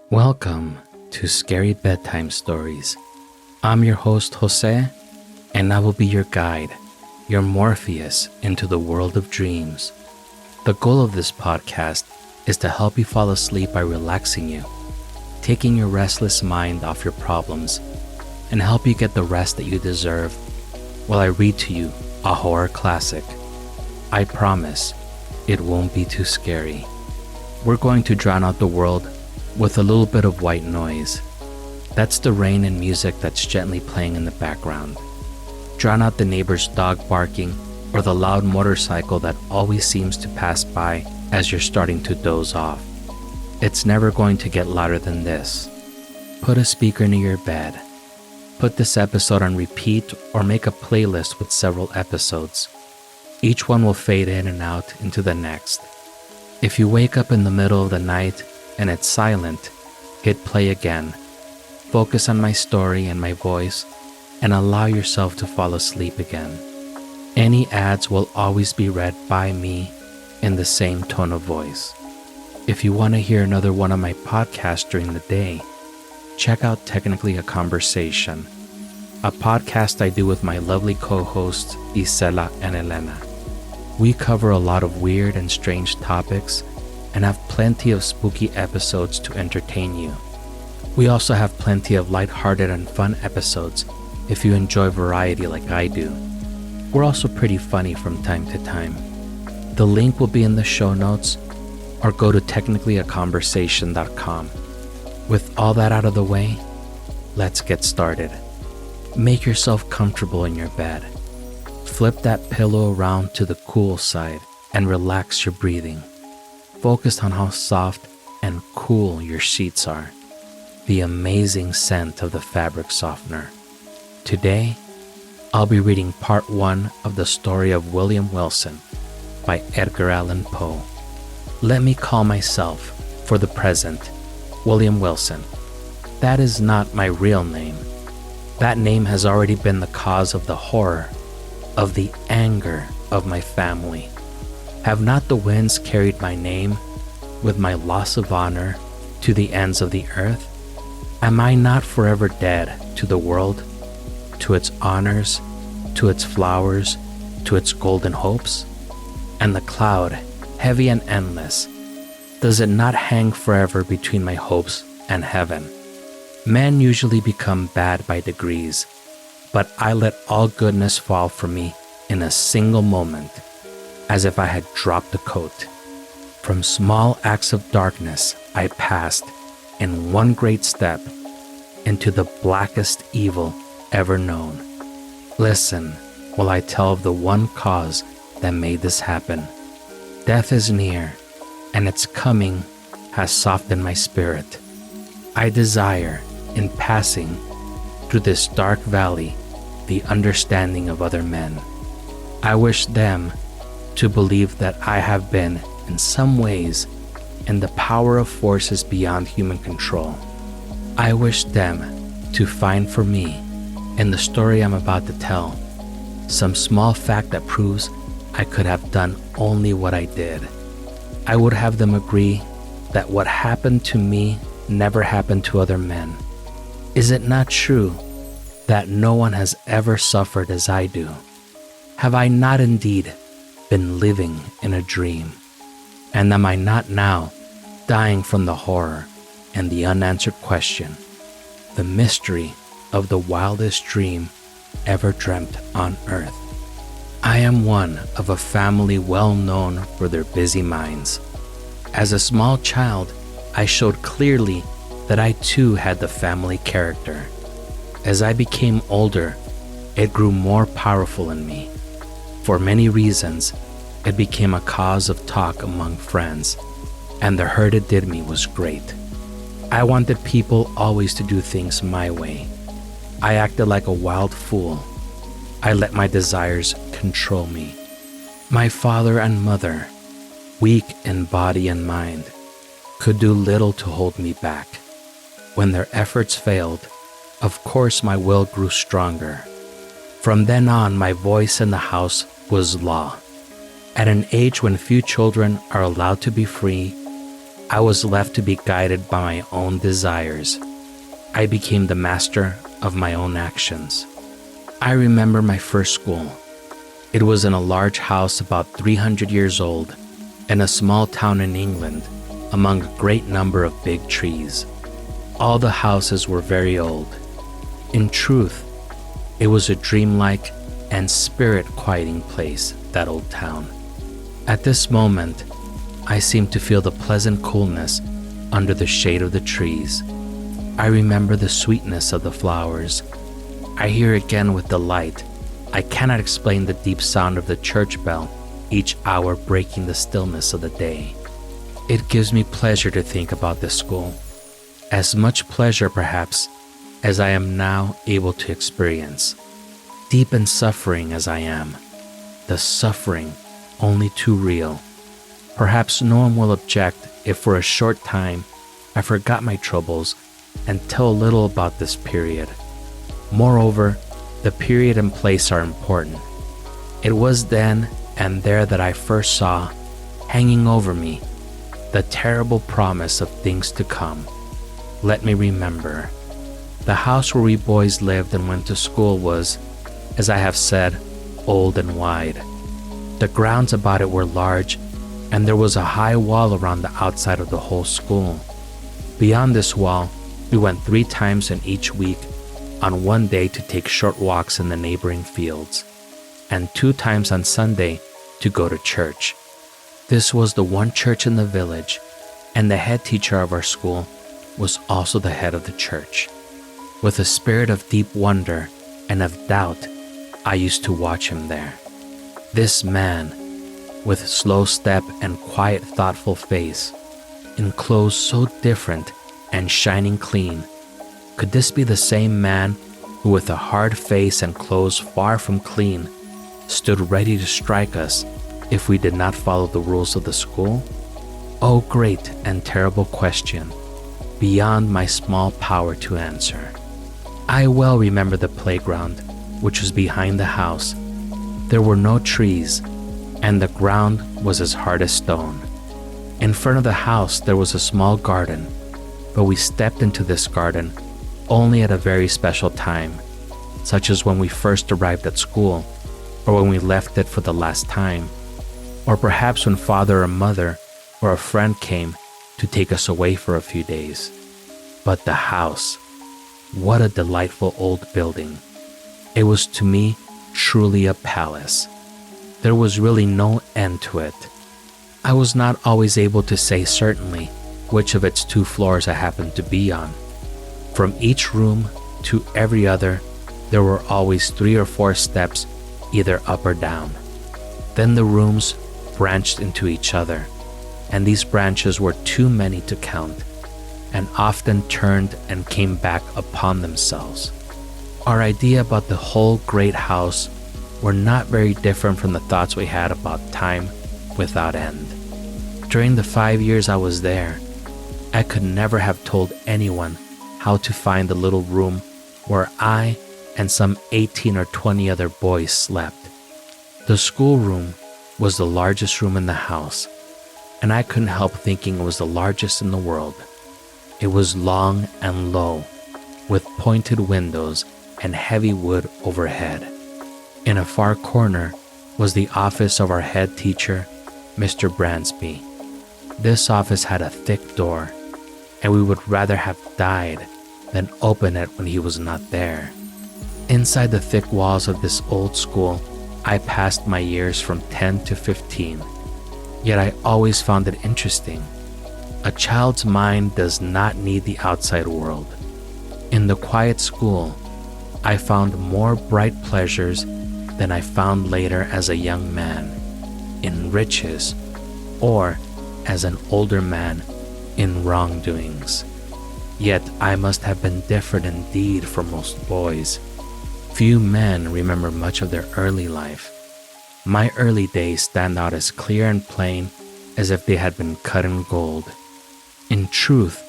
Welcome to Scary Bedtime Stories. I'm your host, Jose, and I will be your guide, your Morpheus into the world of dreams. The goal of this podcast is to help you fall asleep by relaxing you, taking your restless mind off your problems, and help you get the rest that you deserve while I read to you a horror classic. I promise it won't be too scary. We're going to drown out the world with a little bit of white noise. That's the rain and music that's gently playing in the background. Drown out the neighbor's dog barking or the loud motorcycle that always seems to pass by as you're starting to doze off. It's never going to get louder than this. Put a speaker near your bed. Put this episode on repeat or make a playlist with several episodes. Each one will fade in and out into the next. If you wake up in the middle of the night and it's silent, hit play again. Focus on my story and my voice and allow yourself to fall asleep again. Any ads will always be read by me in the same tone of voice. If you want to hear another one of my podcasts during the day, check out Technically a Conversation, a podcast I do with my lovely co-hosts Isela and Elena. We cover a lot of weird and strange topics and have plenty of spooky episodes to entertain you. We also have plenty of lighthearted and fun episodes if you enjoy variety like I do. We're also pretty funny from time to time. The link will be in the show notes or go to technicallyaconversation.com. With all that out of the way, let's get started. Make yourself comfortable in your bed. Flip that pillow around to the cool side and relax your breathing. Focus on how soft and cool your sheets are. The amazing scent of the fabric softener. Today, I'll be reading part 1 of the story of William Wilson by Edgar Allan Poe. Let me call myself, for the present, William Wilson. That is not my real name. That name has already been the cause of the horror, of the anger of my family. Have not the winds carried my name, with my loss of honor, to the ends of the earth? Am I not forever dead to the world, to its honors, to its flowers, to its golden hopes? And the cloud, heavy and endless, does it not hang forever between my hopes and heaven? Men usually become bad by degrees, but I let all goodness fall from me in a single moment, as if I had dropped a coat. From small acts of darkness, I passed, in one great step, into the blackest evil ever known. Listen while I tell of the one cause that made this happen. Death is near, and its coming has softened my spirit. I desire, in passing through this dark valley, the understanding of other men. I wish them to believe that I have been, in some ways, in the power of forces beyond human control. I wish them to find for me, in the story I'm about to tell, some small fact that proves I could have done only what I did. I would have them agree that what happened to me never happened to other men. Is it not true that no one has ever suffered as I do? Have I not indeed been living in a dream? And am I not now dying from the horror and the unanswered question, the mystery of the wildest dream ever dreamt on earth? I am one of a family well known for their busy minds. As a small child, I showed clearly that I too had the family character. As I became older, it grew more powerful in me. For many reasons, it became a cause of talk among friends, and the hurt it did me was great. I wanted people always to do things my way. I acted like a wild fool. I let my desires control me. My father and mother, weak in body and mind, could do little to hold me back. When their efforts failed, of course my will grew stronger. From then on, my voice in the house was law. At an age when few children are allowed to be free, I was left to be guided by my own desires. I became the master of my own actions. I remember my first school. It was in a large house about 300 years old in a small town in England among a great number of big trees. All the houses were very old. In truth, it was a dreamlike and spirit-quieting place, that old town. At this moment, I seemed to feel the pleasant coolness under the shade of the trees. I remember the sweetness of the flowers. I hear again with delight. I cannot explain the deep sound of the church bell each hour breaking the stillness of the day. It gives me pleasure to think about this school. As much pleasure, perhaps, as I am now able to experience. Deep in suffering as I am, the suffering only too real. Perhaps no one will object if for a short time I forgot my troubles and tell a little about this period. Moreover, the period and place are important. It was then and there that I first saw, hanging over me, the terrible promise of things to come. Let me remember. The house where we boys lived and went to school was, as I have said, old and wide. The grounds about it were large, and there was a high wall around the outside of the whole school. Beyond this wall, we went 3 times in each week on one day to take short walks in the neighboring fields, and 2 times on Sunday to go to church. This was the one church in the village, and the head teacher of our school was also the head of the church. With a spirit of deep wonder and of doubt, I used to watch him there. This man, with slow step and quiet, thoughtful face, in clothes so different and shining clean, could this be the same man who, with a hard face and clothes far from clean, stood ready to strike us if we did not follow the rules of the school? Oh, great and terrible question, beyond my small power to answer. I well remember the playground, which was behind the house. There were no trees, and the ground was as hard as stone. In front of the house there was a small garden, but we stepped into this garden only at a very special time, such as when we first arrived at school, or when we left it for the last time, or perhaps when father or mother or a friend came to take us away for a few days. But the house, what a delightful old building. It was to me truly a palace. There was really no end to it. I was not always able to say certainly which of its 2 floors I happened to be on. From each room to every other, there were always 3 or 4 steps either up or down. Then the rooms branched into each other, and these branches were too many to count, and often turned and came back upon themselves. Our idea about the whole great house were not very different from the thoughts we had about time without end. During the 5 years I was there, I could never have told anyone how to find the little room where I and some 18 or 20 other boys slept. The schoolroom was the largest room in the house, and I couldn't help thinking it was the largest in the world. It was long and low, with pointed windows and heavy wood overhead. In a far corner was the office of our head teacher, Mr. Bransby. This office had a thick door, and we would rather have died than open it when he was not there. Inside the thick walls of this old school, I passed my years from 10 to 15, yet I always found it interesting. A child's mind does not need the outside world. In the quiet school, I found more bright pleasures than I found later as a young man, in riches, or as an older man, in wrongdoings. Yet I must have been different indeed from most boys. Few men remember much of their early life. My early days stand out as clear and plain as if they had been cut in gold. In truth,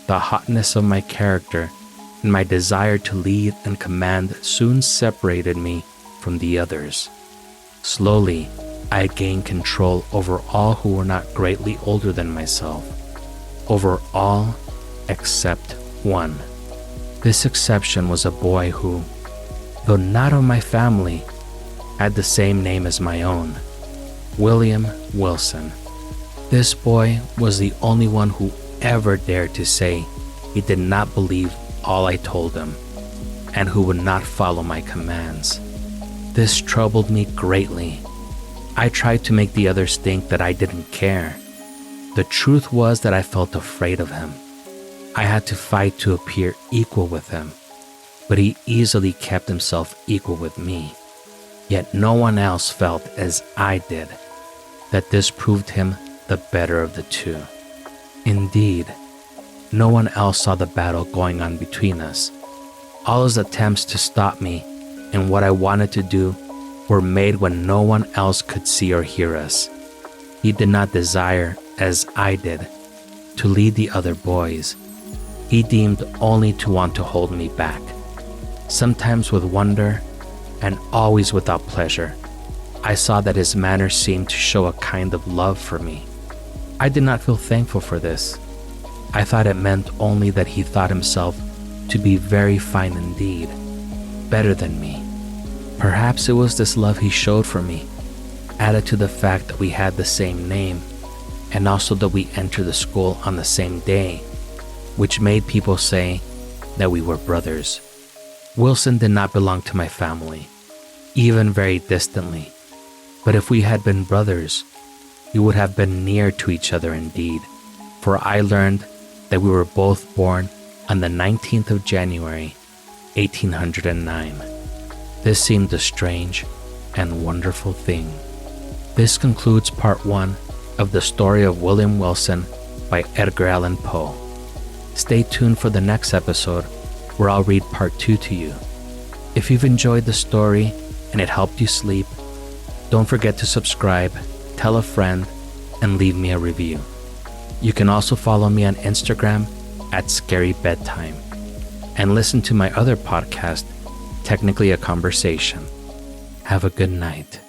the hotness of my character and my desire to lead and command soon separated me from the others. Slowly, I gained control over all who were not greatly older than myself. over all except one. This exception was a boy who, though not of my family, had the same name as my own, William Wilson. This boy was the only one who ever dared to say he did not believe all I told him, and who would not follow my commands. This troubled me greatly. I tried to make the others think that I didn't care. The truth was that I felt afraid of him. I had to fight to appear equal with him, but he easily kept himself equal with me. Yet no one else felt as I did, that this proved him the better of the two. Indeed, no one else saw the battle going on between us. All his attempts to stop me and what I wanted to do were made when no one else could see or hear us. He did not desire, as I did, to lead the other boys. He deemed only to want to hold me back, sometimes with wonder and always without pleasure. I saw that his manner seemed to show a kind of love for me. I did not feel thankful for this. I thought it meant only that he thought himself to be very fine indeed, better than me. Perhaps it was this love he showed for me, added to the fact that we had the same name, and also that we entered the school on the same day, which made people say that we were brothers. Wilson did not belong to my family, even very distantly, but if we had been brothers, we would have been near to each other indeed, for I learned that we were both born on the 19th of January, 1809. This seemed a strange and wonderful thing. This concludes part 1 of the story of William Wilson by Edgar Allan Poe. Stay tuned for the next episode where I'll read part 2 to you. If you've enjoyed the story and it helped you sleep, don't forget to subscribe, tell a friend, and leave me a review. You can also follow me on Instagram at Scary Bedtime and listen to my other podcast, Technically a Conversation. Have a good night.